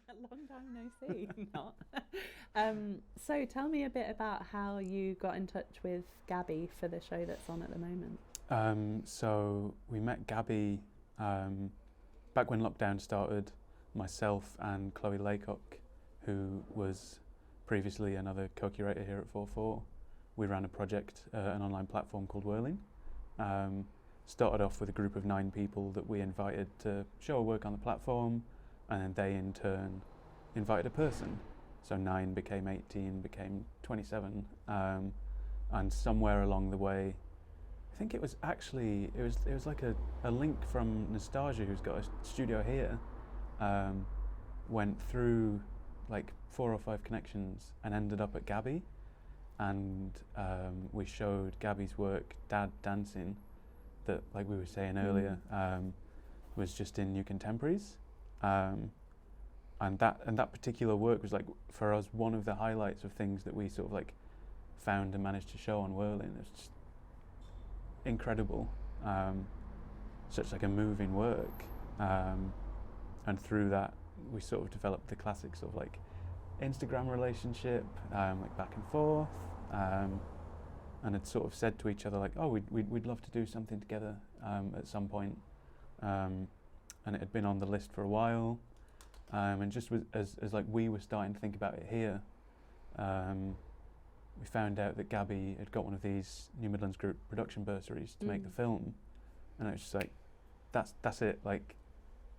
Long time no see. Not. So tell me a bit about how you got in touch with Gabby for the show that's on at the moment. So we met Gabby back when lockdown started. Myself and Chloe Laycock, who was previously another co-curator here at 4-4, we ran a project, an online platform called Whirling. Started off with a group of 9 people that we invited to show our work on the platform, and then they in turn invited a person. So 9 became 18, became 27, and somewhere along the way, I think it was like a link from Nastasia, who's got a studio here, went through like 4 or 5 connections and ended up at Gabby, and we showed Gabby's work, Dad Dancing, that, like we were saying earlier, was just in New Contemporaries, and that particular work was, like, for us, one of the highlights of things that we sort of like found and managed to show on Whirling. It's just incredible, such like a moving work, and through that we sort of developed the classic sort of like Instagram relationship, like back and forth, and had sort of said to each other like, oh, we'd love to do something together at some point, and it had been on the list for a while, and just as like we were starting to think about it here, we found out that Gabby had got one of these New Midlands Group production bursaries to make the film, and it was just like, that's it, like,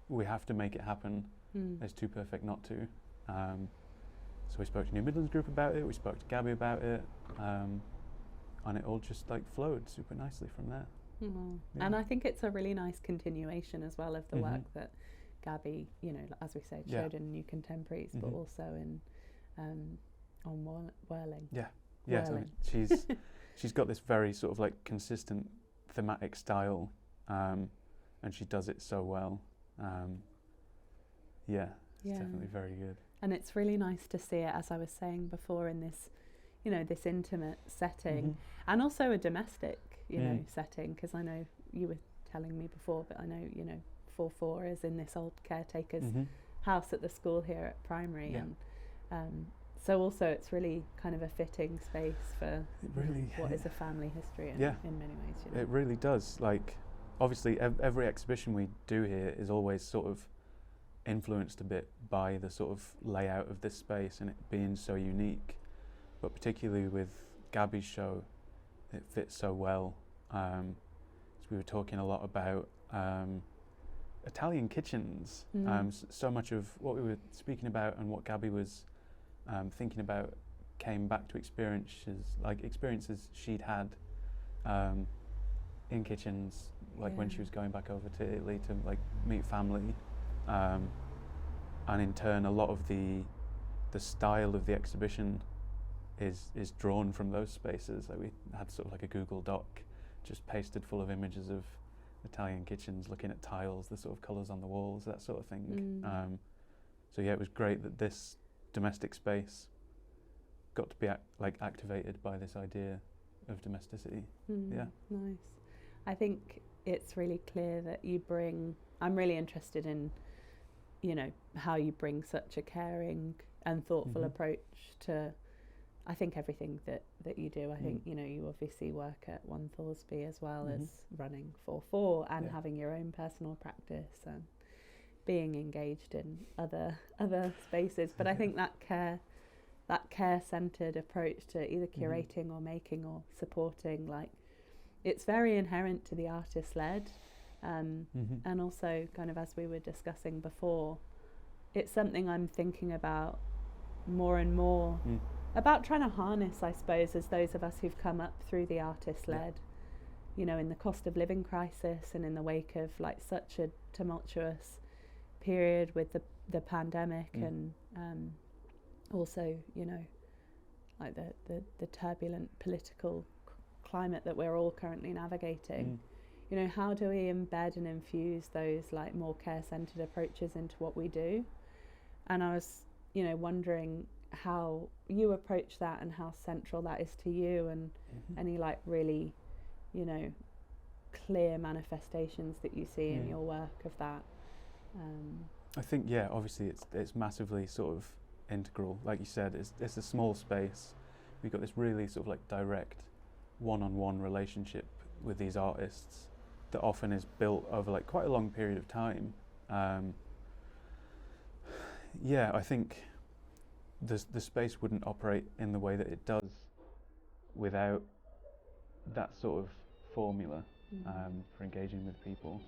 we have to make it happen. It's too perfect not to. So we spoke to New Midlands Group about it, we spoke to Gabby about it, and it all just like flowed super nicely from there. Yeah. And I think it's a really nice continuation as well of the work that Gabby, you know, as we said, showed in New Contemporaries, but also in on Whirling. Yeah, so she's got this very sort of like consistent thematic style, and she does it so well. It's definitely very good. And it's really nice to see it, as I was saying before, in this, you know, this intimate setting, and also a domestic, you know, setting, because I know you were telling me before, but I know, you know, 4-4 is in this old caretaker's house at the school here at primary, and so also it's really kind of a fitting space for what is a family history in many ways. You know? It really does. Like, obviously every exhibition we do here is always sort of influenced a bit by the sort of layout of this space and it being so unique, but particularly with Gabby's show, it fits so well. So we were talking a lot about Italian kitchens. So much of what we were speaking about and what Gabby was thinking about came back to experiences she'd had in kitchens, like when she was going back over to Italy to like meet family, and in turn a lot of the style of the exhibition is drawn from those spaces. Like we had sort of like a Google Doc just pasted full of images of Italian kitchens, looking at tiles, the sort of colours on the walls, that sort of thing. So yeah, it was great that this domestic space got to be activated by this idea of domesticity. Nice. I think it's really clear that you bring, I'm really interested in, you know, how you bring such a caring and thoughtful approach to, I think, everything that you do. I think, you know, you obviously work at One Thorsby as well as running 4-4 and having your own personal practice and being engaged in other spaces. But I think that care-centered approach to either curating or making or supporting, like, it's very inherent to the artist-led, and also, kind of as we were discussing before, it's something I'm thinking about more and more, about trying to harness, I suppose, as those of us who've come up through the artist-led, you know, in the cost of living crisis and in the wake of like such a tumultuous period with the pandemic, and also, you know, like the turbulent political climate that we're all currently navigating. You know, how do we embed and infuse those like more care-centered approaches into what we do? And I was, you know, wondering how you approach that and how central that is to you, and any like really, you know, clear manifestations that you see in your work of that. I think, yeah, obviously it's massively sort of integral. Like you said, it's a small space. We've got this really sort of like direct one-on-one relationship with these artists that often is built over like quite a long period of time. Yeah, I think the space wouldn't operate in the way that it does without that sort of formula for engaging with people.